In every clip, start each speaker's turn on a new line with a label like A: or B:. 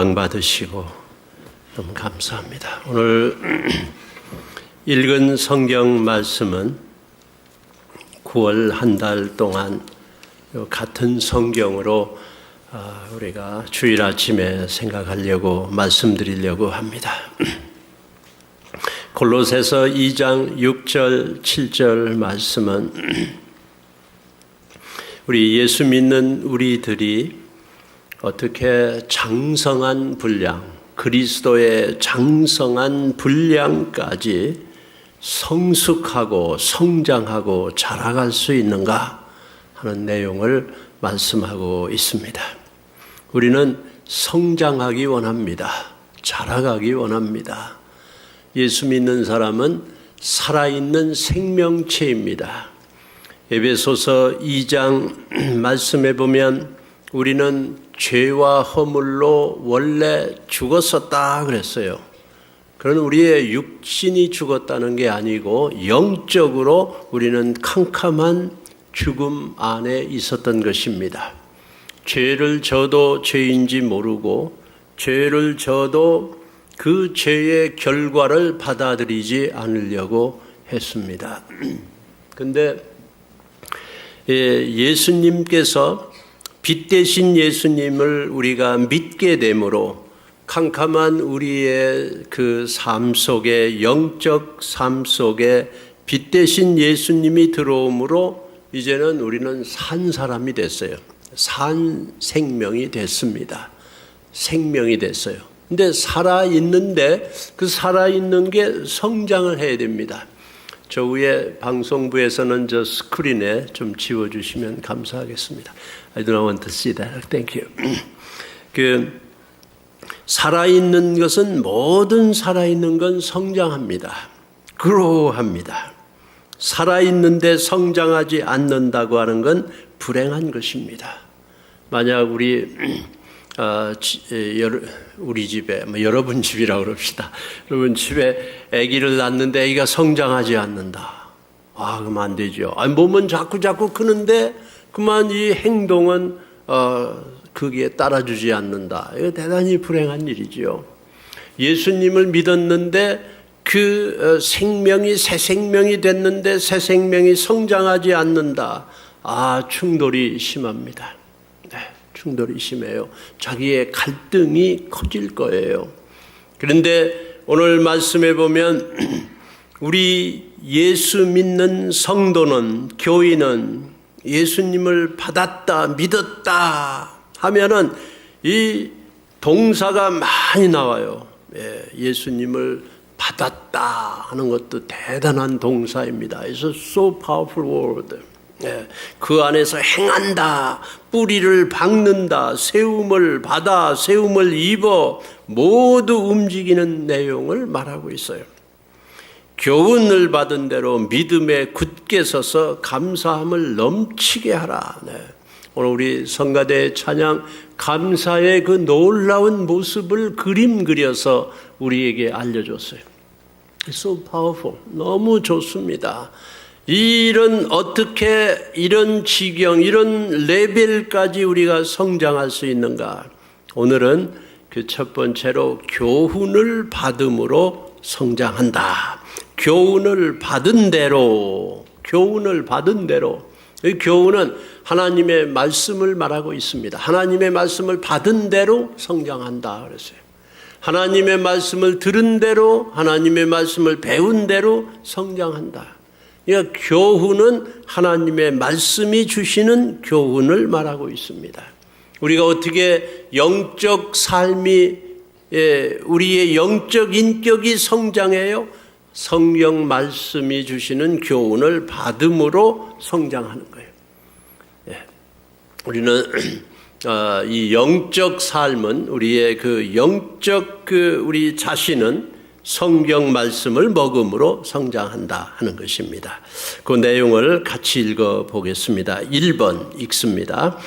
A: 영광 받으시고 너무 감사합니다. 오늘 읽은 성경 말씀은 9월 한 달 동안 같은 성경으로 우리가 주일 아침에 생각하려고 말씀드리려고 합니다. 골로새서 2장 6절 7절 말씀은 우리 예수 믿는 우리들이 어떻게 장성한 분량, 그리스도의 장성한 분량까지 성숙하고 성장하고 자라갈 수 있는가 하는 내용을 말씀하고 있습니다. 우리는 성장하기 원합니다. 자라가기 원합니다. 예수 믿는 사람은 살아있는 생명체입니다. 에베소서 2장 말씀해 보면 우리는 죄와 허물로 원래 죽었었다 그랬어요. 그런 우리의 육신이 죽었다는 게 아니고 영적으로 우리는 캄캄한 죽음 안에 있었던 것입니다. 죄를 져도 죄인지 모르고 죄를 져도 그 죄의 결과를 받아들이지 않으려고 했습니다. 그런데 예수님께서 빛 대신 예수님을 우리가 믿게 되므로 캄캄한 우리의 그 삶 속에, 영적 삶 속에 빛 대신 예수님이 들어오므로 이제는 우리는 산 사람이 됐어요. 산 생명이 됐습니다. 생명이 됐어요. 근데 살아있는데 그 살아있는 게 성장을 해야 됩니다. 저 위에 방송부에서는 저 스크린에 좀 지워주시면 감사하겠습니다. I don't want to see that. Thank you. 살아있는 것은 모든 살아있는 건 성장합니다. 그로합니다. 살아있는데 성장하지 않는다고 하는 건 불행한 것입니다. 만약 우리 집에, 여러분 집이라고 그럽시다. 여러분 집에 아기를 낳는데 아기가 성장하지 않는다. 그럼 안 되죠. 몸은 자꾸 크는데 그만 이 행동은 거기에 따라주지 않는다. 이거 대단히 불행한 일이죠. 예수님을 믿었는데 그 생명이 새 생명이 됐는데 새 생명이 성장하지 않는다. 충돌이 심합니다. 충돌이 심해요. 자기의 갈등이 커질 거예요. 그런데 오늘 말씀해 보면 우리 예수 믿는 성도는, 교인은 예수님을 받았다, 믿었다 하면은 이 동사가 많이 나와요. 예수님을 받았다 하는 것도 대단한 동사입니다. It's a so powerful word. 그 안에서 행한다, 뿌리를 박는다, 세움을 받아, 세움을 입어 모두 움직이는 내용을 말하고 있어요. 교훈을 받은 대로 믿음에 굳게 서서 감사함을 넘치게 하라. 오늘 우리 성가대 찬양 감사의 그 놀라운 모습을 그림 그려서 우리에게 알려줬어요. It's so powerful. 너무 좋습니다. 이런 지경, 이런 레벨까지 우리가 성장할 수 있는가? 오늘은 그 첫 번째로 교훈을 받음으로 성장한다. 교훈을 받은 대로. 이 교훈은 하나님의 말씀을 말하고 있습니다. 하나님의 말씀을 받은 대로 성장한다 그랬어요. 하나님의 말씀을 들은 대로, 하나님의 말씀을 배운 대로 성장한다. 그러니까 교훈은 하나님의 말씀이 주시는 교훈을 말하고 있습니다. 우리가 어떻게 영적 삶이, 우리의 영적 인격이 성장해요? 성경 말씀이 주시는 교훈을 받음으로 성장하는 거예요. 우리는 이 영적 삶은 우리의 그 영적 우리 자신은 성경 말씀을 먹음으로 성장한다 하는 것입니다. 그 내용을 같이 읽어 보겠습니다. 1번 읽습니다.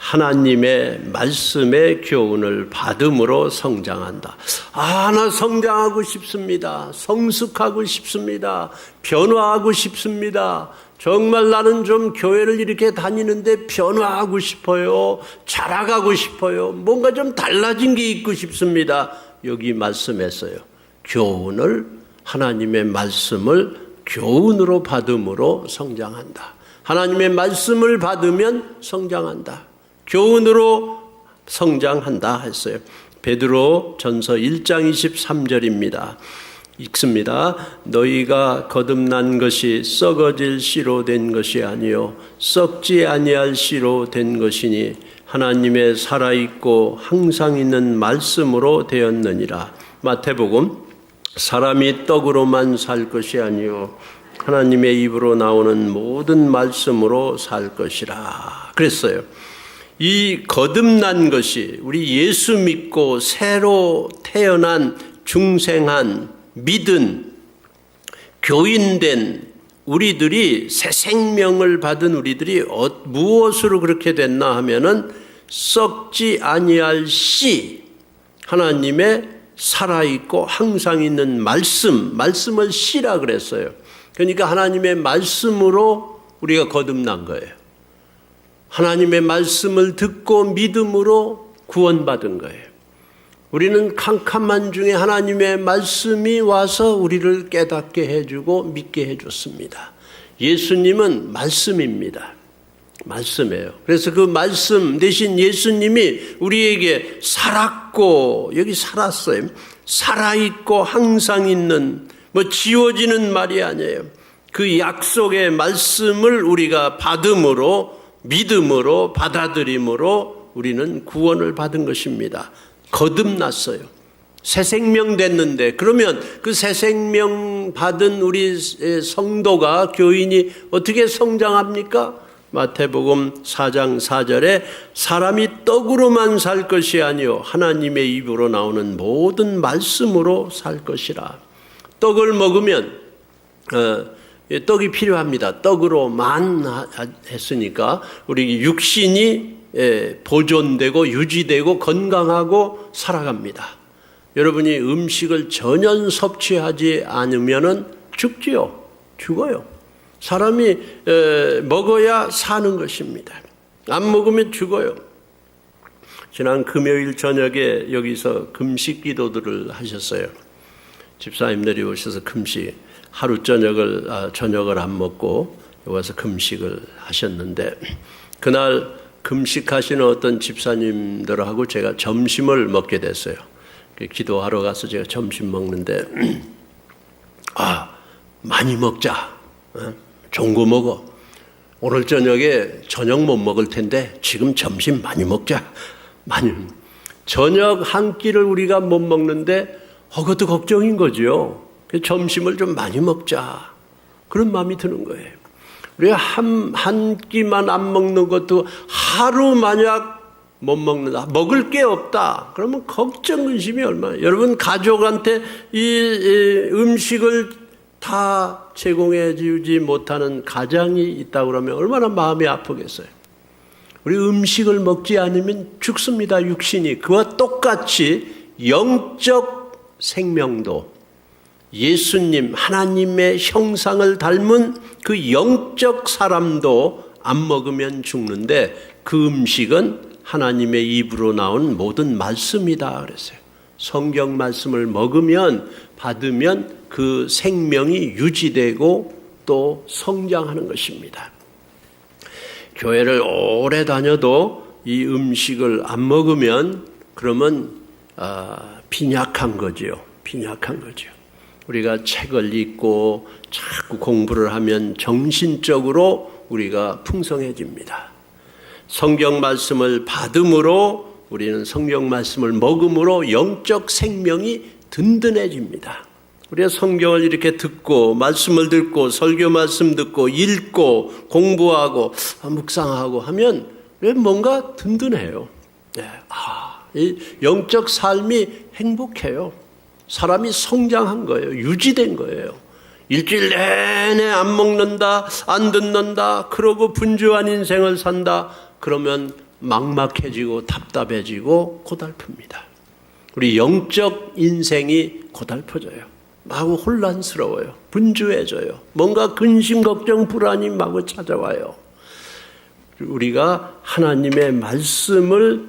A: 하나님의 말씀의 교훈을 받음으로 성장한다. 나 성장하고 싶습니다. 성숙하고 싶습니다. 변화하고 싶습니다. 정말 나는 좀 교회를 이렇게 다니는데 변화하고 싶어요. 자라가고 싶어요. 뭔가 좀 달라진 게 있고 싶습니다. 여기 말씀했어요. 교훈을, 하나님의 말씀을 교훈으로 받음으로 성장한다. 하나님의 말씀을 받으면 성장한다. 교훈으로 성장한다 했어요. 베드로 전서 1장 23절입니다. 읽습니다. 너희가 거듭난 것이 썩어질 씨로 된 것이 아니요 썩지 아니할 씨로 된 것이니 하나님의 살아있고 항상 있는 말씀으로 되었느니라. 마태복음 사람이 떡으로만 살 것이 아니요 하나님의 입으로 나오는 모든 말씀으로 살 것이라 그랬어요. 이 거듭난 것이 우리 예수 믿고 새로 태어난 중생한 믿은 교인된 우리들이 새 생명을 받은 우리들이 무엇으로 그렇게 됐나 하면은 썩지 아니할 씨, 하나님의 살아있고 항상 있는 말씀을 씨라 그랬어요. 그러니까 하나님의 말씀으로 우리가 거듭난 거예요. 하나님의 말씀을 듣고 믿음으로 구원받은 거예요. 우리는 캄캄한 중에 하나님의 말씀이 와서 우리를 깨닫게 해주고 믿게 해줬습니다. 예수님은 말씀입니다. 말씀이에요. 그래서 그 말씀 대신 예수님이 우리에게 살았고, 여기 살았어요. 살아있고 항상 있는, 지워지는 말이 아니에요. 그 약속의 말씀을 우리가 받음으로, 믿음으로, 받아들임으로 우리는 구원을 받은 것입니다. 거듭났어요. 새 생명 됐는데, 그러면 그 새 생명 받은 우리 성도가, 교인이 어떻게 성장합니까? 마태복음 4장 4절에 사람이 떡으로만 살 것이 아니요 하나님의 입으로 나오는 모든 말씀으로 살 것이라. 떡을 먹으면 떡이 필요합니다. 떡으로만 했으니까 우리 육신이 보존되고 유지되고 건강하고 살아갑니다. 여러분이 음식을 전혀 섭취하지 않으면 죽지요. 죽어요. 사람이 먹어야 사는 것입니다. 안 먹으면 죽어요. 지난 금요일 저녁에 여기서 금식 기도들을 하셨어요. 집사님들이 오셔서 금식, 하루 저녁을 안 먹고 와서 금식을 하셨는데, 그날 금식하시는 어떤 집사님들하고 제가 점심을 먹게 됐어요. 기도하러 가서 제가 점심 먹는데, 많이 먹자. 좋은 거 먹어. 오늘 저녁에 저녁 못 먹을 텐데 지금 점심 많이 먹자. 저녁 한 끼를 우리가 못 먹는데 그것도 걱정인 거죠. 점심을 좀 많이 먹자. 그런 마음이 드는 거예요. 우리가 한 끼만 안 먹는 것도 하루 만약 못 먹는다. 먹을 게 없다. 그러면 걱정, 근심이 얼마나. 여러분 가족한테 이 음식을 다 제공해 주지 못하는 가장이 있다고 그러면 얼마나 마음이 아프겠어요. 우리 음식을 먹지 않으면 죽습니다. 육신이. 그와 똑같이 영적 생명도 예수님 하나님의 형상을 닮은 그 영적 사람도 안 먹으면 죽는데 그 음식은 하나님의 입으로 나온 모든 말씀이다 그랬어요. 성경 말씀을 먹으면 받으면 그 생명이 유지되고 또 성장하는 것입니다. 교회를 오래 다녀도 이 음식을 안 먹으면 그러면 빈약한 거죠. 빈약한 거죠. 우리가 책을 읽고 자꾸 공부를 하면 정신적으로 우리가 풍성해집니다. 성경 말씀을 받음으로 우리는 성경 말씀을 먹음으로 영적 생명이 든든해집니다. 우리가 성경을 이렇게 듣고 말씀을 듣고 설교 말씀 듣고 읽고 공부하고 묵상하고 하면 뭔가 든든해요. 이 영적 삶이 행복해요. 사람이 성장한 거예요. 유지된 거예요. 일주일 내내 안 먹는다, 안 듣는다, 그러고 분주한 인생을 산다. 그러면 막막해지고 답답해지고 고달픕니다. 우리 영적 인생이 고달퍼져요. 마구 혼란스러워요. 분주해져요. 뭔가 근심, 걱정, 불안이 마구 찾아와요. 우리가 하나님의 말씀을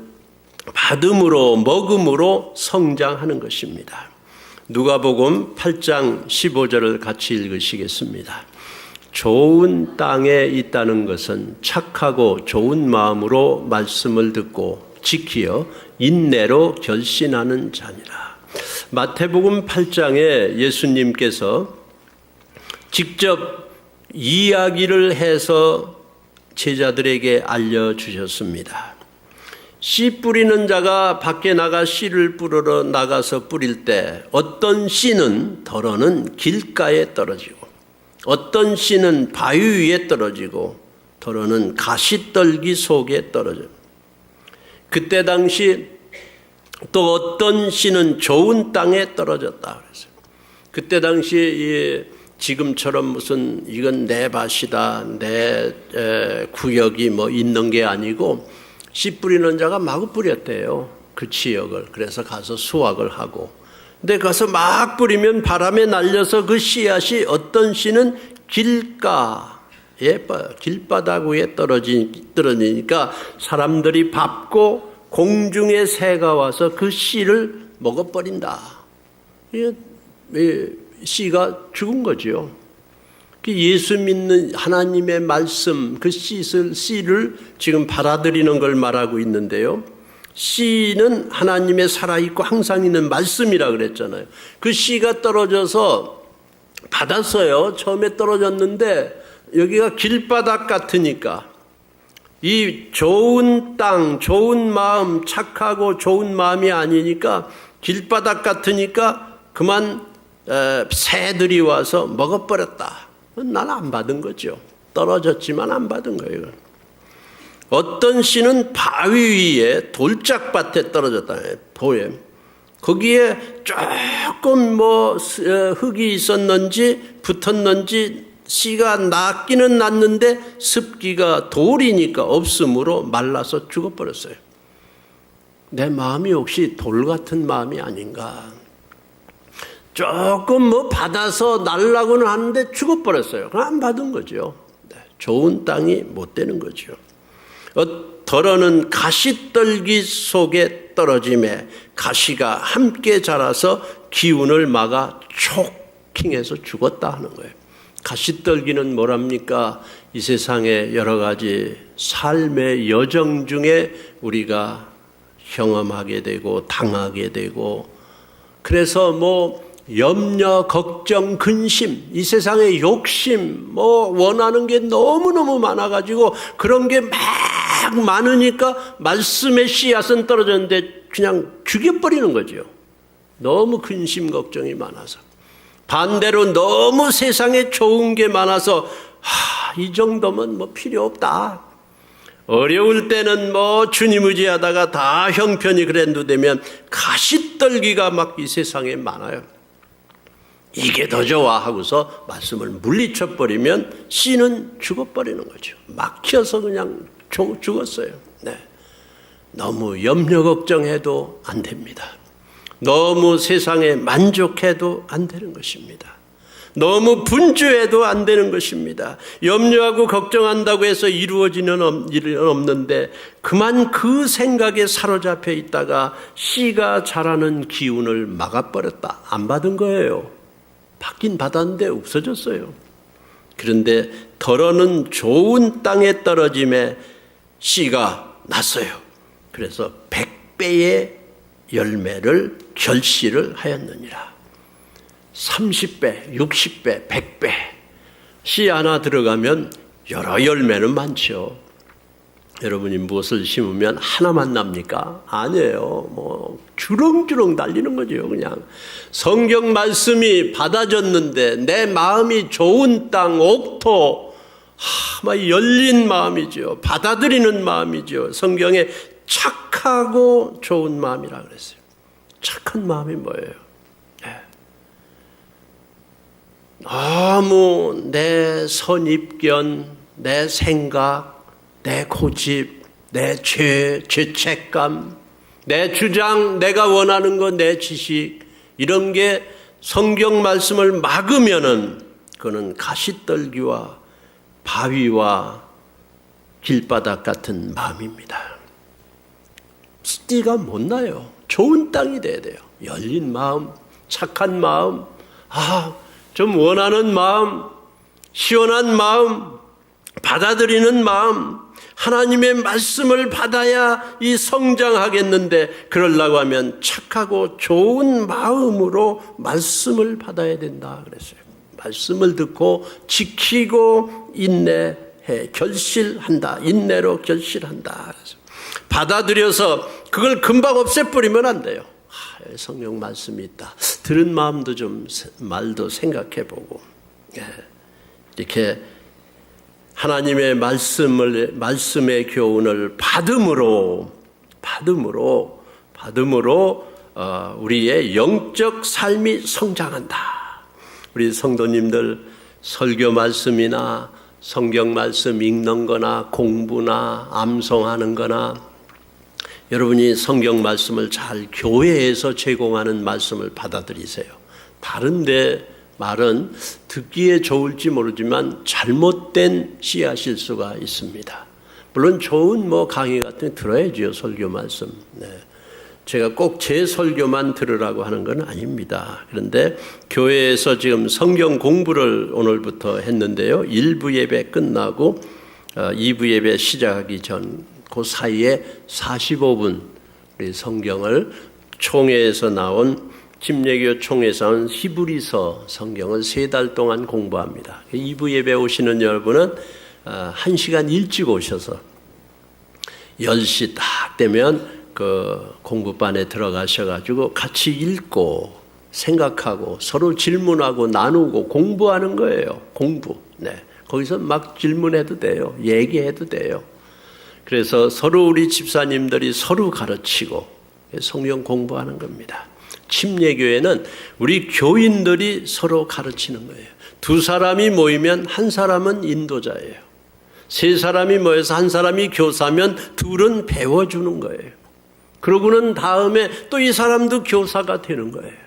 A: 받음으로 먹음으로 성장하는 것입니다. 누가복음 8장 15절을 같이 읽으시겠습니다. 좋은 땅에 있다는 것은 착하고 좋은 마음으로 말씀을 듣고 지키어 인내로 결신하는 자니라. 마태복음 8장에 예수님께서 직접 이야기를 해서 제자들에게 알려주셨습니다. 씨 뿌리는 자가 밖에 나가 씨를 뿌리러 나가서 뿌릴 때 어떤 씨는 덜어는 길가에 떨어지고 어떤 씨는 바위 위에 떨어지고 덜어는 가시떨기 속에 떨어져. 그때 당시 또 어떤 씨는 좋은 땅에 떨어졌다 그랬어요. 그때 당시 지금처럼 무슨 이건 내 밭이다, 내 구역이 뭐 있는 게 아니고 씨 뿌리는 자가 마구 뿌렸대요. 그 지역을. 그래서 가서 수확을 하고. 근데 가서 막 뿌리면 바람에 날려서 그 씨앗이 어떤 씨는 길바닥 위에 떨어지니까 사람들이 밟고 공중의 새가 와서 그 씨를 먹어버린다. 씨가 죽은 거죠. 예수 믿는 하나님의 말씀, 그 씨를 지금 받아들이는 걸 말하고 있는데요. 씨는 하나님의 살아있고 항상 있는 말씀이라 그랬잖아요. 그 씨가 떨어져서 받았어요. 처음에 떨어졌는데 여기가 길바닥 같으니까 이 좋은 땅, 좋은 마음, 착하고 좋은 마음이 아니니까 길바닥 같으니까 그만 새들이 와서 먹어버렸다. 난 안 받은 거죠. 떨어졌지만 안 받은 거예요. 어떤 씨는 바위 위에 돌짝밭에 떨어졌다. 보에 거기에 조금 흙이 있었는지 붙었는지 씨가 낫기는 낫는데 습기가 돌이니까 없으므로 말라서 죽어버렸어요. 내 마음이 혹시 돌 같은 마음이 아닌가? 조금 받아서 날라고는 하는데 죽어버렸어요. 그럼 안 받은 거죠. 좋은 땅이 못 되는 거죠. 덜어는 가시떨기 속에 떨어짐에 가시가 함께 자라서 기운을 막아 초킹해서 죽었다 하는 거예요. 가시떨기는 뭐랍니까? 이 세상의 여러 가지 삶의 여정 중에 우리가 경험하게 되고 당하게 되고 그래서 염려, 걱정, 근심, 이 세상의 욕심, 원하는 게 너무너무 많아가지고 그런 게 막 많으니까 말씀의 씨앗은 떨어졌는데 그냥 죽여버리는 거죠. 너무 근심, 걱정이 많아서. 반대로 너무 세상에 좋은 게 많아서 이 정도면 필요 없다. 어려울 때는 주님 의지하다가 다 형편이 그랜도 되면 가시떨기가 막 이 세상에 많아요. 이게 더 좋아 하고서 말씀을 물리쳐버리면 씨는 죽어버리는 거죠. 막혀서 그냥 죽었어요. 네. 너무 염려 걱정해도 안 됩니다. 너무 세상에 만족해도 안 되는 것입니다. 너무 분주해도 안 되는 것입니다. 염려하고 걱정한다고 해서 이루어지는 일은 없는데 그만 그 생각에 사로잡혀 있다가 씨가 자라는 기운을 막아버렸다. 안 받은 거예요. 받긴 받았는데 없어졌어요. 그런데 덜어는 좋은 땅에 떨어짐에 씨가 났어요. 그래서 100배의 열매를 결실을 하였느니라. 30배, 60배, 100배 씨 하나 들어가면 여러 열매는 많죠. 여러분이 무엇을 심으면 하나만 납니까? 아니에요. 주렁주렁 달리는 거죠. 그냥 성경 말씀이 받아졌는데 내 마음이 좋은 땅, 옥토, 열린 마음이죠. 받아들이는 마음이죠. 성경에 착하고 좋은 마음이라 그랬어요. 착한 마음이 뭐예요? 너무 내 선입견, 내 생각, 내 고집, 내 죄책감, 내 주장, 내가 원하는 것, 내 지식, 이런 게 성경 말씀을 막으면은 그거는 가시떨기와 바위와 길바닥 같은 마음입니다. 띠가 못 나요. 좋은 땅이 돼야 돼요. 열린 마음, 착한 마음, 좀 원하는 마음, 시원한 마음, 받아들이는 마음, 하나님의 말씀을 받아야 이 성장하겠는데, 그러려고 하면 착하고 좋은 마음으로 말씀을 받아야 된다 그랬어요. 말씀을 듣고 지키고 인내해 결실한다. 인내로 결실한다. 그래서 받아들여서 그걸 금방 없애버리면 안 돼요. 성령 말씀이 있다. 들은 마음도 좀 말도 생각해보고 이렇게 하나님의 말씀의 교훈을 받음으로 우리의 영적 삶이 성장한다. 우리 성도님들 설교 말씀이나 성경 말씀 읽는 거나 공부나 암송하는 거나 여러분이 성경 말씀을 잘 교회에서 제공하는 말씀을 받아들이세요. 다른데 말은 듣기에 좋을지 모르지만 잘못된 씨앗일 수가 있습니다. 물론 좋은 강의 같은 거 들어야죠. 설교 말씀. 제가 꼭 제 설교만 들으라고 하는 건 아닙니다. 그런데 교회에서 지금 성경 공부를 오늘부터 했는데요. 1부 예배 끝나고 2부 예배 시작하기 전 그 사이에 45분 우리 성경을 총회에서 나온 침례교 총회에서 나온 히브리서 성경을 3달 동안 공부합니다. 2부 예배 오시는 여러분은 1시간 일찍 오셔서 10시 딱 되면 그 공부반에 들어가셔가지고 같이 읽고 생각하고 서로 질문하고 나누고 공부하는 거예요. 공부. 거기서 막 질문해도 돼요. 얘기해도 돼요. 그래서 서로 우리 집사님들이 서로 가르치고 성경 공부하는 겁니다. 침례교회는 우리 교인들이 서로 가르치는 거예요. 2사람이 모이면 1사람은 인도자예요. 3사람이 모여서 1사람이 교사면 2은 배워주는 거예요. 그러고는 다음에 또 이 사람도 교사가 되는 거예요.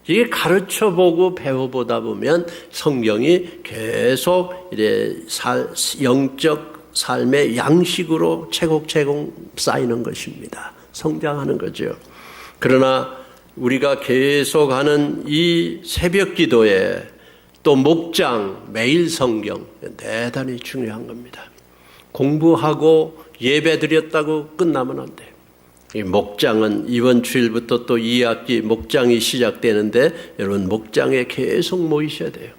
A: 이게 가르쳐보고 배워보다 보면 성경이 계속 이래 영적 삶의 양식으로 채곡채곡 쌓이는 것입니다. 성장하는 거죠. 그러나 우리가 계속하는 이 새벽 기도에 또 목장, 매일 성경 대단히 중요한 겁니다. 공부하고 예배 드렸다고 끝나면 안 돼요. 이 목장은 이번 주일부터 또 2학기 목장이 시작되는데 여러분 목장에 계속 모이셔야 돼요.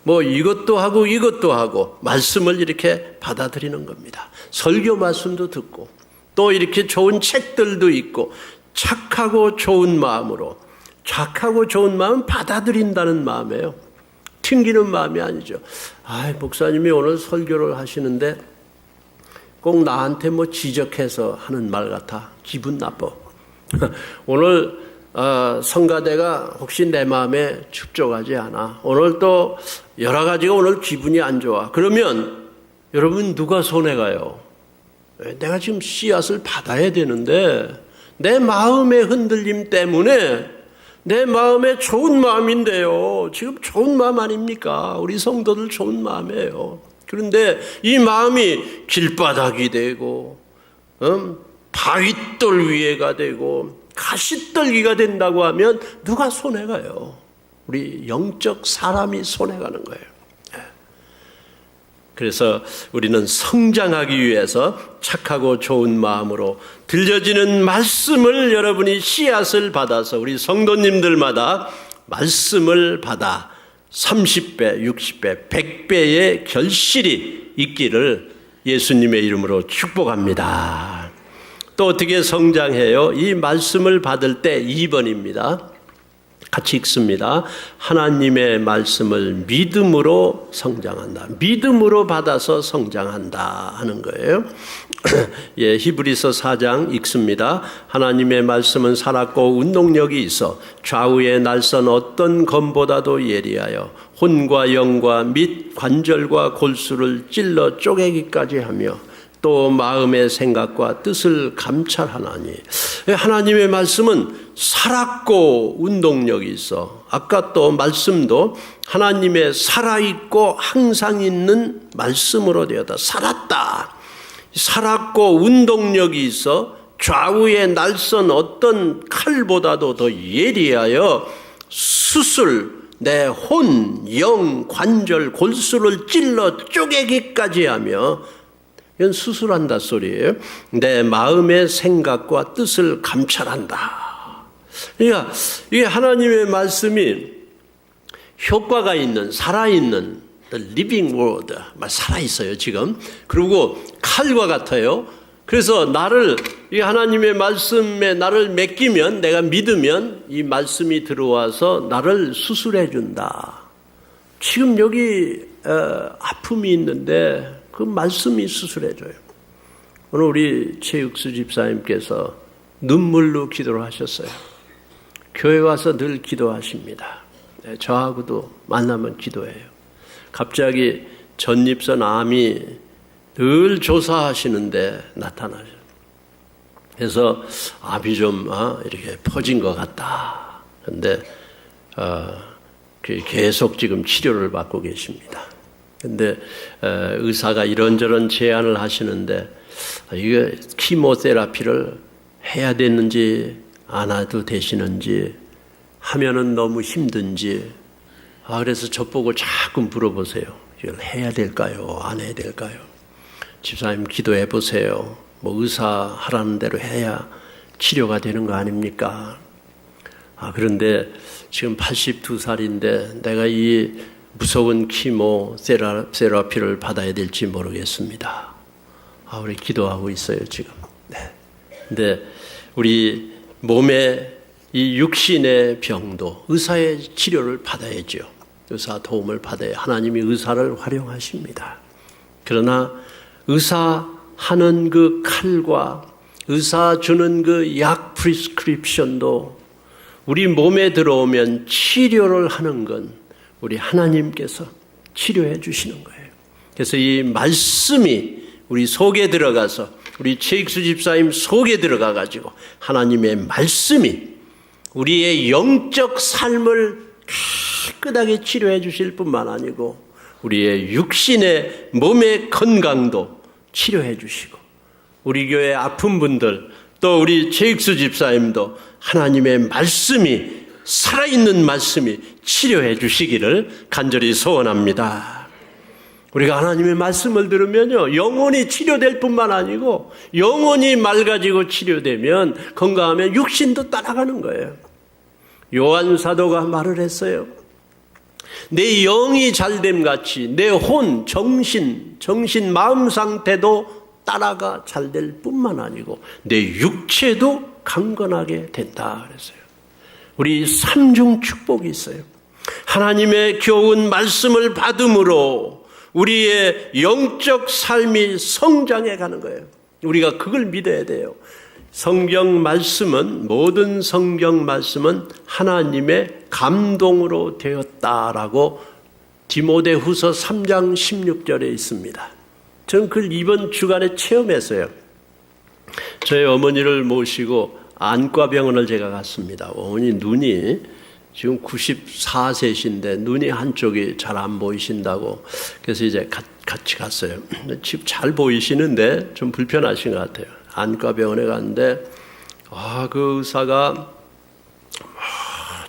A: 이것도 하고 말씀을 이렇게 받아들이는 겁니다. 설교 말씀도 듣고 또 이렇게 좋은 책들도 있고 착하고 좋은 마음은 받아들인다는 마음이에요. 튕기는 마음이 아니죠. 목사님이 오늘 설교를 하시는데 꼭 나한테 지적해서 하는 말 같아. 기분 나빠. 오늘 성가대가 혹시 내 마음에 축적하지 않아. 오늘 또 여러 가지가 오늘 기분이 안 좋아. 그러면 여러분 누가 손해가요? 내가 지금 씨앗을 받아야 되는데 내 마음의 흔들림 때문에 내 마음에 좋은 마음인데요. 지금 좋은 마음 아닙니까? 우리 성도들 좋은 마음이에요. 그런데 이 마음이 길바닥이 되고 바윗돌 위에가 되고 가시떨기가 된다고 하면 누가 손해가요? 우리 영적 사람이 손해가는 거예요. 그래서 우리는 성장하기 위해서 착하고 좋은 마음으로 들려지는 말씀을 여러분이 씨앗을 받아서 우리 성도님들마다 말씀을 받아 30배, 60배, 100배의 결실이 있기를 예수님의 이름으로 축복합니다. 또 어떻게 성장해요? 이 말씀을 받을 때 2번입니다. 같이 읽습니다. 하나님의 말씀을 믿음으로 성장한다. 믿음으로 받아서 성장한다 하는 거예요. 히브리서 4장 읽습니다. 하나님의 말씀은 살았고 운동력이 있어 좌우에 날선 어떤 검보다도 예리하여 혼과 영과 및 관절과 골수를 찔러 쪼개기까지 하며 또 마음의 생각과 뜻을 감찰하나니. 하나님의 말씀은 살았고 운동력이 있어. 아까 또 말씀도 하나님의 살아있고 항상 있는 말씀으로 되었다. 살았다. 살았고 운동력이 있어 좌우에 날선 어떤 칼보다도 더 예리하여 수술, 내 혼, 영, 관절, 골수를 찔러 쪼개기까지 하며, 이건 수술한다 소리예요. 내 마음의 생각과 뜻을 감찰한다. 그러니까 이게 하나님의 말씀이 효과가 있는, 살아있는 the living word, 살아있어요 지금. 그리고 칼과 같아요. 그래서 나를, 이 하나님의 말씀에 나를 맡기면, 내가 믿으면 이 말씀이 들어와서 나를 수술해 준다. 지금 여기 아픔이 있는데 그 말씀이 수술해 줘요. 오늘 우리 최육수 집사님께서 눈물로 기도를 하셨어요. 교회 와서 늘 기도하십니다. 저하고도 만나면 기도해요. 갑자기 전립선 암이 늘 조사하시는데 나타나죠. 그래서 암이 좀 이렇게 퍼진 것 같다. 그런데 계속 지금 치료를 받고 계십니다. 그런데 의사가 이런저런 제안을 하시는데 이게 키모테라피를 해야 되는지 안 해도 되시는지, 하면은 너무 힘든지, 그래서 저보고 자꾸 물어보세요. 이걸 해야 될까요? 안 해야 될까요? 집사님 기도해 보세요. 뭐 의사 하라는 대로 해야 치료가 되는 거 아닙니까? 그런데 지금 82살인데 내가 이 무서운 키모 세라피를 받아야 될지 모르겠습니다. 우리 기도하고 있어요 지금. 네. 근데 우리 몸의 이 육신의 병도 의사의 치료를 받아야죠. 의사 도움을 받아야 하나님이 의사를 활용하십니다. 그러나 의사 하는 그 칼과 의사 주는 그 약 프리스크립션도 우리 몸에 들어오면 치료를 하는 건 우리 하나님께서 치료해 주시는 거예요. 그래서 이 말씀이 우리 속에 들어가서 우리 최익수 집사님 속에 들어가 가지고 하나님의 말씀이 우리의 영적 삶을 깨끗하게 치료해 주실 뿐만 아니고 우리의 육신의 몸의 건강도 치료해 주시고, 우리 교회 아픈 분들 또 우리 최익수 집사님도 하나님의 말씀이, 살아있는 말씀이 치료해 주시기를 간절히 소원합니다. 우리가 하나님의 말씀을 들으면요, 영혼이 치료될 뿐만 아니고 영혼이 맑아지고 치료되면, 건강하면 육신도 따라가는 거예요. 요한 사도가 말을 했어요. 내 영이 잘됨 같이 내 혼, 정신, 마음 상태도 따라가 잘될 뿐만 아니고 내 육체도 강건하게 된다 그랬어요. 우리 삼중 축복이 있어요. 하나님의 교훈 말씀을 받음으로 우리의 영적 삶이 성장해 가는 거예요. 우리가 그걸 믿어야 돼요. 성경 말씀은, 모든 성경 말씀은 하나님의 감동으로 되었다라고 디모데후서 3장 16절에 있습니다. 저는 그걸 이번 주간에 체험했어요. 저희 어머니를 모시고 안과병원을 제가 갔습니다. 어머니 눈이 지금 94세신데 눈이 한쪽이 잘 안 보이신다고, 그래서 이제 같이 갔어요. 지금 잘 보이시는데 좀 불편하신 것 같아요. 안과병원에 갔는데 그 의사가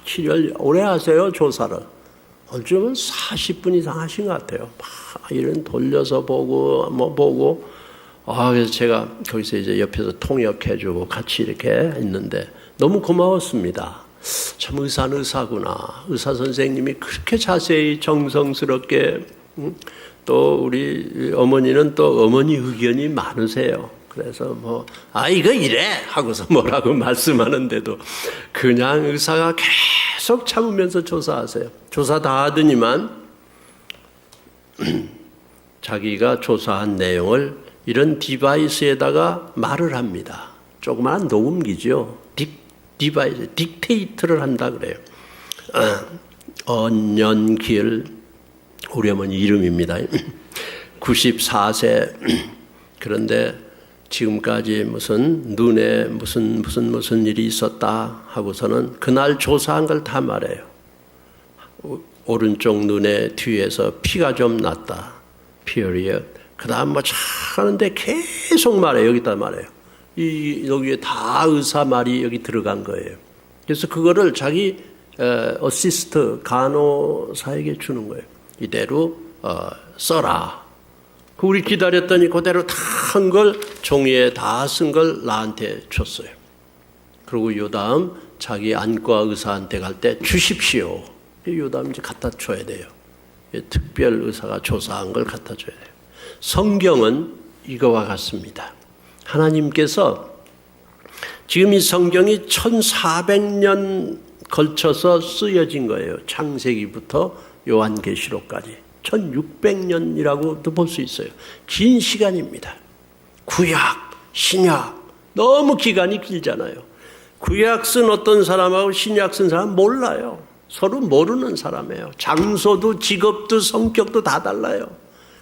A: 치료를 오래 하세요. 조사를 어쩌면 40분 이상 하신 것 같아요. 이런 돌려서 보고 뭐 보고. 그래서 제가 거기서 이제 옆에서 통역해주고 같이 이렇게 있는데 너무 고마웠습니다. 참 의사는 의사구나. 의사 선생님이 그렇게 자세히 정성스럽게, 또 우리 어머니는 또 어머니 의견이 많으세요. 그래서 이거 이래 하고서 뭐라고 말씀하는데도 그냥 의사가 계속 참으면서 조사하세요. 조사 다 하더니만 자기가 조사한 내용을 이런 디바이스에다가 말을 합니다. 조그마한 녹음기죠. 디바이스, 딕테이트를 한다 그래요. 언년길, 우리 어머니 이름입니다. 94세 그런데 지금까지 무슨 눈에 무슨 일이 있었다 하고서는 그날 조사한 걸 다 말해요. 오른쪽 눈에 뒤에서 피가 좀 났다. period. 그 다음 뭐 하는데 계속 말해요. 여기다 말해요. 여기에 다 의사 말이 여기 들어간 거예요. 그래서 그거를 자기 어시스트 간호사에게 주는 거예요. 이대로 써라. 우리 기다렸더니 그대로 다 한 걸 종이에 다 쓴 걸 나한테 줬어요. 그리고 요 다음 자기 안과 의사한테 갈 때 주십시오. 요 다음 이제 갖다 줘야 돼요. 특별 의사가 조사한 걸 갖다 줘야 돼요. 성경은 이거와 같습니다. 하나님께서 지금 이 성경이 1400년 걸쳐서 쓰여진 거예요. 창세기부터 요한계시록까지 1600년이라고도 볼 수 있어요. 긴 시간입니다. 구약, 신약 너무 기간이 길잖아요. 구약 쓴 어떤 사람하고 신약 쓴 사람 몰라요. 서로 모르는 사람이에요. 장소도 직업도 성격도 다 달라요.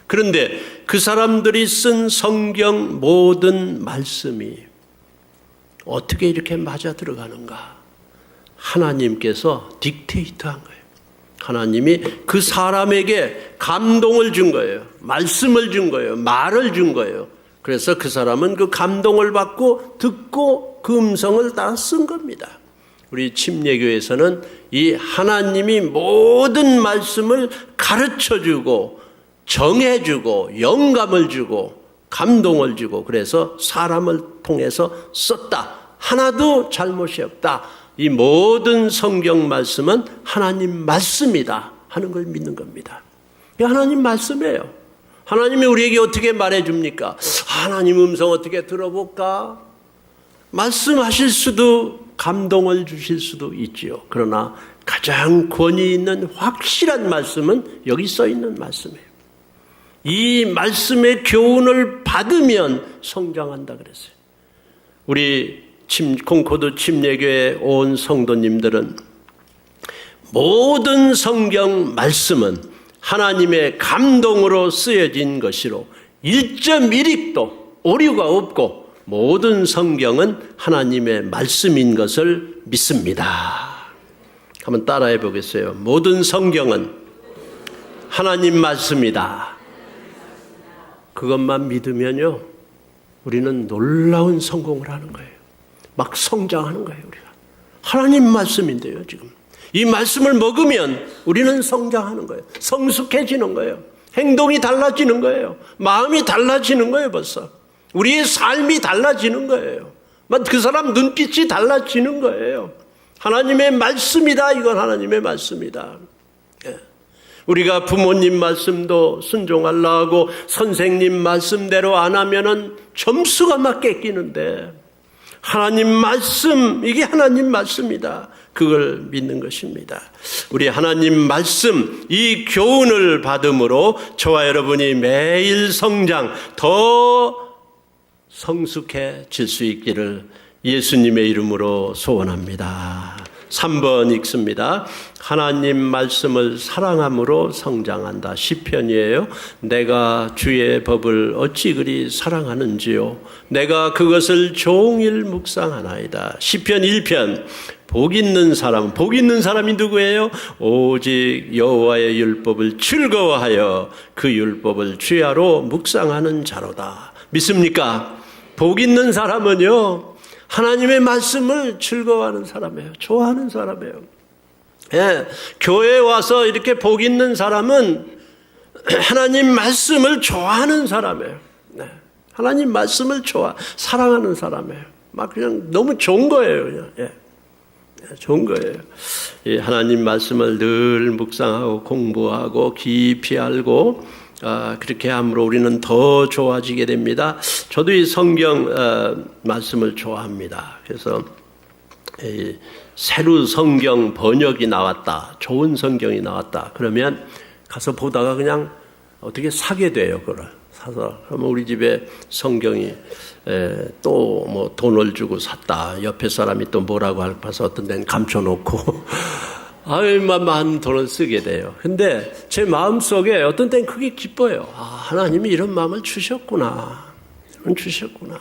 A: 그런데 그 사람들이 쓴 성경 모든 말씀이 어떻게 이렇게 맞아 들어가는가? 하나님께서 딕테이트한 거예요. 하나님이 그 사람에게 감동을 준 거예요. 말씀을 준 거예요. 말을 준 거예요. 그래서 그 사람은 그 감동을 받고 듣고 그 음성을 따라 쓴 겁니다. 우리 침례교에서는 이 하나님이 모든 말씀을 가르쳐주고 정해주고 영감을 주고 감동을 주고 그래서 사람을 통해서 썼다. 하나도 잘못이 없다. 이 모든 성경 말씀은 하나님 말씀이다 하는 걸 믿는 겁니다. 이게 하나님 말씀이에요. 하나님이 우리에게 어떻게 말해줍니까? 하나님 음성 어떻게 들어볼까? 말씀하실 수도 감동을 주실 수도 있지요. 그러나 가장 권위 있는 확실한 말씀은 여기 써 있는 말씀이에요. 이 말씀의 교훈을 받으면 성장한다 그랬어요. 우리 콩코드 침례교회 온 성도님들은 모든 성경 말씀은 하나님의 감동으로 쓰여진 것이로 1.1획도 오류가 없고 모든 성경은 하나님의 말씀인 것을 믿습니다. 한번 따라해 보겠어요. 모든 성경은 하나님 말씀이다. 그것만 믿으면요, 우리는 놀라운 성공을 하는 거예요. 막 성장하는 거예요, 우리가. 하나님 말씀인데요, 지금. 이 말씀을 먹으면 우리는 성장하는 거예요. 성숙해지는 거예요. 행동이 달라지는 거예요. 마음이 달라지는 거예요, 벌써. 우리의 삶이 달라지는 거예요. 그 사람 눈빛이 달라지는 거예요. 하나님의 말씀이다, 이건 하나님의 말씀이다. 우리가 부모님 말씀도 순종하려고 선생님 말씀대로 안 하면은 점수가 막 깎이는데 하나님 말씀, 이게 하나님 말씀이다. 그걸 믿는 것입니다. 우리 하나님 말씀, 이 교훈을 받음으로 저와 여러분이 매일 성장, 더 성숙해질 수 있기를 예수님의 이름으로 소원합니다. 3번 읽습니다. 하나님 말씀을 사랑함으로 성장한다. 시편이에요. 내가 주의 법을 어찌 그리 사랑하는지요. 내가 그것을 종일 묵상하나이다. 시편 1편. 복 있는 사람이 누구예요? 오직 여호와의 율법을 즐거워하여 그 율법을 주야로 묵상하는 자로다. 믿습니까? 복 있는 사람은요, 하나님의 말씀을 즐거워하는 사람이에요. 좋아하는 사람이에요. 예, 교회에 와서 이렇게 복 있는 사람은 하나님 말씀을 좋아하는 사람이에요. 네, 하나님 말씀을 사랑하는 사람이에요. 막 그냥 너무 좋은 거예요. 그냥. 예, 좋은 거예요. 이 하나님 말씀을 늘 묵상하고 공부하고 깊이 알고 그렇게 함으로 우리는 더 좋아지게 됩니다. 저도 이 성경 말씀을 좋아합니다. 그래서 새로 성경 번역이 나왔다, 좋은 성경이 나왔다 그러면 가서 보다가 그냥 어떻게 사게 돼요. 그걸 사서 그러면 우리 집에 성경이 또 뭐 돈을 주고 샀다, 옆에 사람이 또 뭐라고 할까서 어떤 데는 감춰놓고 많은 돈을 쓰게 돼요. 근데 제 마음속에 어떤 때는 그게 기뻐요. 하나님이 이런 마음을 주셨구나. 주셨구나.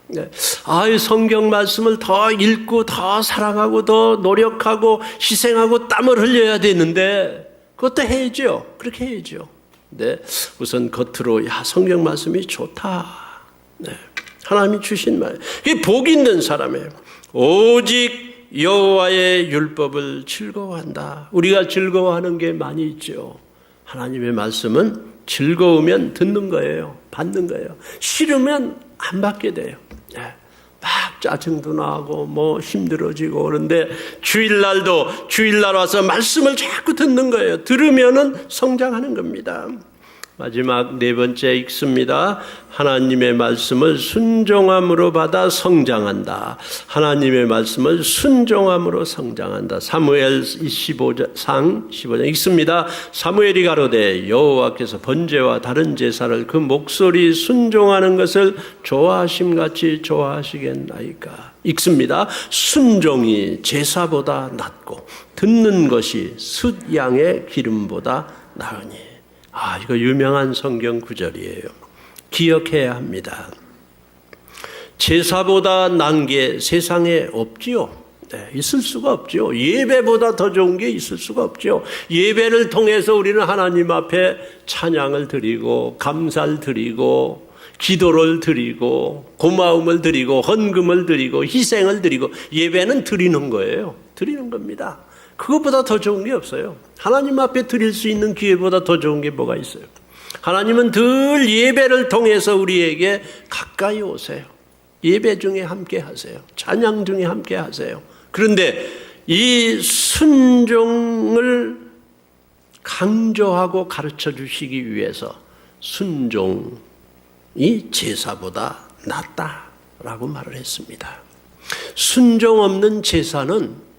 A: 네. 이 성경 말씀을 더 읽고 더 사랑하고 더 노력하고 희생하고 땀을 흘려야 되는데 그것도 해야죠. 그렇게 해야죠. 네. 우선 겉으로 성경 말씀이 좋다. 네. 하나님이 주신 말. 이게 복 있는 사람이에요. 오직 여호와의 율법을 즐거워한다. 우리가 즐거워하는 게 많이 있죠. 하나님의 말씀은 즐거우면 듣는 거예요. 받는 거예요. 싫으면 안 받게 돼요. 막 짜증도 나고 힘들어지고 그런데 주일날 와서 말씀을 자꾸 듣는 거예요. 들으면은 성장하는 겁니다. 마지막 네 번째 읽습니다. 하나님의 말씀을 순종함으로 받아 성장한다. 하나님의 말씀을 순종함으로 성장한다. 사무엘 15장 읽습니다. 사무엘이 가로되 여호와께서 번제와 다른 제사를 그 목소리 순종하는 것을 좋아하심같이 좋아하시겠나이까. 읽습니다. 순종이 제사보다 낫고 듣는 것이 숫양의 기름보다 나으니. 이거 유명한 성경 구절이에요. 기억해야 합니다. 제사보다 난 게 세상에 없지요. 네, 있을 수가 없죠. 예배보다 더 좋은 게 있을 수가 없죠. 예배를 통해서 우리는 하나님 앞에 찬양을 드리고 감사를 드리고 기도를 드리고 고마움을 드리고 헌금을 드리고 희생을 드리고 예배는 드리는 거예요. 드리는 겁니다. 그것보다 더 좋은 게 없어요. 하나님 앞에 드릴 수 있는 기회보다 더 좋은 게 뭐가 있어요? 하나님은 늘 예배를 통해서 우리에게 가까이 오세요. 예배 중에 함께 하세요. 찬양 중에 함께 하세요. 그런데 이 순종을 강조하고 가르쳐 주시기 위해서 순종이 제사보다 낫다라고 말을 했습니다. 순종 없는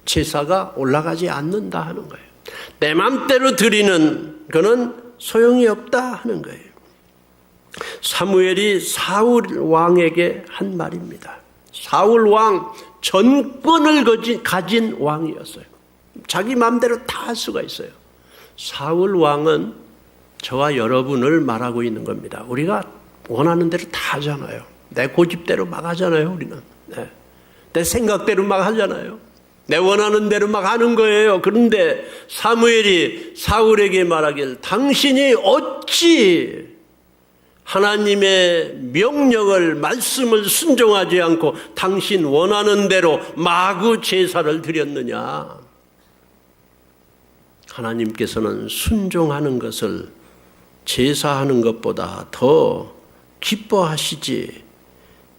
A: 제사가 올라가지 않는다 하는 거예요. 내 맘대로 드리는 거는 소용이 없다 하는 거예요. 사무엘이 사울 왕에게 한 말입니다. 사울 왕 전권을 가진 왕이었어요. 자기 맘대로 다 할 수가 있어요. 사울 왕은 저와 여러분을 말하고 있는 겁니다. 우리가 원하는 대로 다 하잖아요. 내 고집대로 막 하잖아요. 우리는. 네. 내 생각대로 막 하잖아요. 내 원하는 대로 막 하는 거예요. 그런데 사무엘이 사울에게 말하길 당신이 어찌 하나님의 명령을 말씀을 순종하지 않고 당신 원하는 대로 마구 제사를 드렸느냐. 하나님께서는 순종하는 것을 제사하는 것보다 더 기뻐하시지.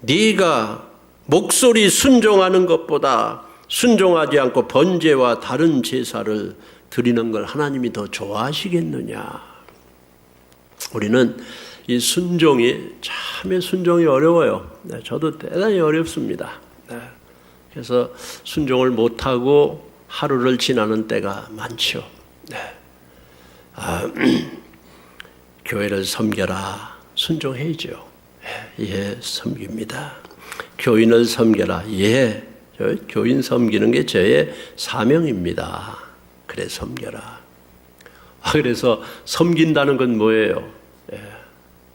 A: 네가 목소리 순종하는 것보다 순종하지 않고 번제와 다른 제사를 드리는 걸 하나님이 더 좋아하시겠느냐. 우리는 이 순종이 참에 순종이 어려워요. 네, 저도 대단히 어렵습니다. 네, 그래서 순종을 못하고 하루를 지나는 때가 많죠. 네. 교회를 섬겨라. 순종해야죠. 예, 섬깁니다. 교인을 섬겨라. 예. 교인 섬기는 게 저의 사명입니다. 그래 섬겨라. 그래서 섬긴다는 건 뭐예요?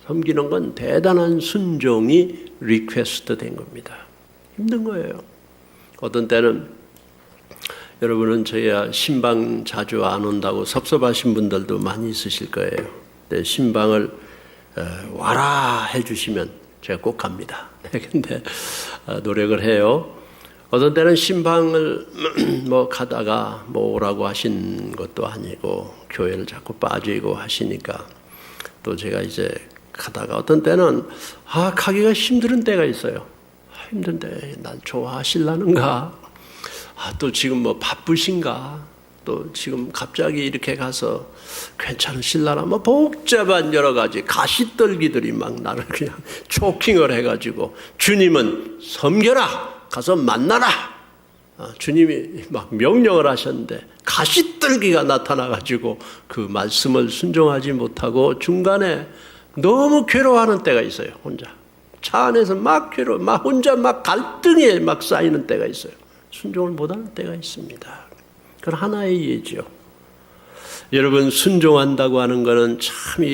A: 섬기는 건 대단한 순종이 리퀘스트 된 겁니다. 힘든 거예요. 어떤 때는 여러분은 저희야 신방 자주 안 온다고 섭섭하신 분들도 많이 있으실 거예요. 근데 신방을 와라 해주시면 제가 꼭 갑니다. 근데 노력을 해요. 어떤 때는 신방을 가다가 오라고 하신 것도 아니고 교회를 자꾸 빠지고 하시니까 또 제가 이제 가다가 어떤 때는 가기가 힘든 때가 있어요. 힘든데 날 좋아하실라는가? 또 지금 바쁘신가? 또 지금 갑자기 이렇게 가서 괜찮으실라나? 복잡한 여러 가지 가시떨기들이 막 나를 그냥 초킹을 해가지고 주님은 섬겨라! 가서 만나라. 주님이 막 명령을 하셨는데 가시떨기가 나타나가지고 그 말씀을 순종하지 못하고 중간에 너무 괴로워하는 때가 있어요. 혼자 차 안에서 막 혼자 막 갈등에 막 쌓이는 때가 있어요. 순종을 못하는 때가 있습니다. 그건 하나의 예죠. 여러분 순종한다고 하는 것은 참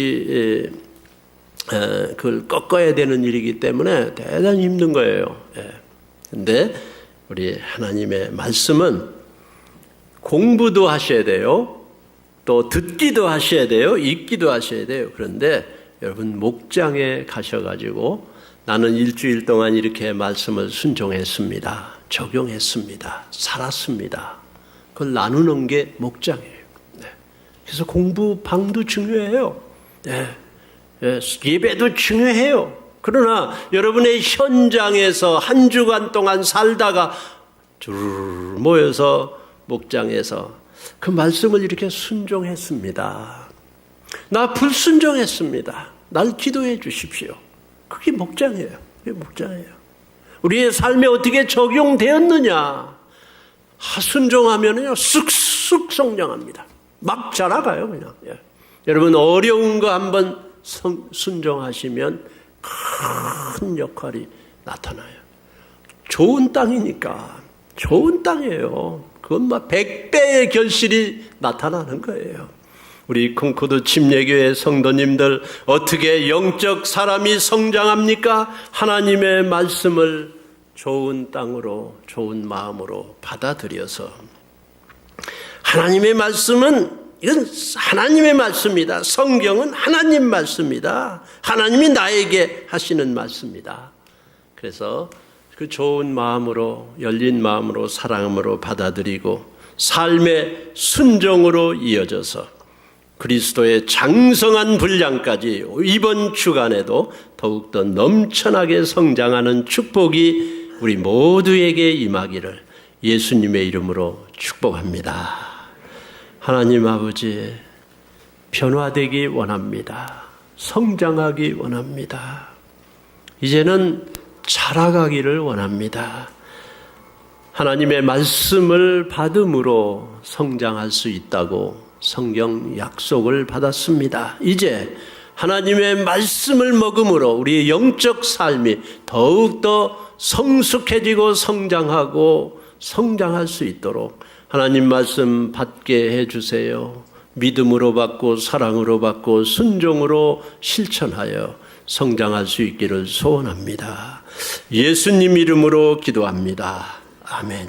A: 그걸 꺾어야 되는 일이기 때문에 대단히 힘든 거예요. 그런데 우리 하나님의 말씀은 공부도 하셔야 돼요. 또 듣기도 하셔야 돼요. 읽기도 하셔야 돼요. 그런데 여러분 목장에 가셔가지고 나는 일주일 동안 이렇게 말씀을 순종했습니다. 적용했습니다. 살았습니다. 그걸 나누는 게 목장이에요. 그래서 공부, 방도 중요해요. 예배도 중요해요. 그러나 여러분의 현장에서 한 주간 동안 살다가 줄 모여서 목장에서 그 말씀을 이렇게 순종했습니다. 나 불순종했습니다. 날 기도해 주십시오. 그게 목장이에요. 그게 목장이에요. 우리의 삶에 어떻게 적용되었느냐. 순종하면요 쑥쑥 성장합니다. 막 자라가요 그냥. 여러분 어려운 거 한번 순종하시면 큰 역할이 나타나요. 좋은 땅이니까 좋은 땅이에요. 그건 막 100배의 결실이 나타나는 거예요. 우리 콩코드 침례교회 성도님들 어떻게 영적 사람이 성장합니까? 하나님의 말씀을 좋은 땅으로 좋은 마음으로 받아들여서 하나님의 말씀은 이건 하나님의 말씀이다. 성경은 하나님 말씀이다. 하나님이 나에게 하시는 말씀이다. 그래서 그 좋은 마음으로 열린 마음으로 사랑으로 받아들이고 삶의 순종으로 이어져서 그리스도의 장성한 분량까지 이번 주간에도 더욱더 넘쳐나게 성장하는 축복이 우리 모두에게 임하기를 예수님의 이름으로 축복합니다. 하나님 아버지, 변화되기 원합니다. 성장하기 원합니다. 이제는 자라가기를 원합니다. 하나님의 말씀을 받음으로 성장할 수 있다고 성경 약속을 받았습니다. 이제 하나님의 말씀을 먹음으로 우리의 영적 삶이 더욱더 성숙해지고 성장하고 성장할 수 있도록 하나님 말씀 받게 해주세요. 믿음으로 받고 사랑으로 받고 순종으로 실천하여 성장할 수 있기를 소원합니다. 예수님 이름으로 기도합니다. 아멘.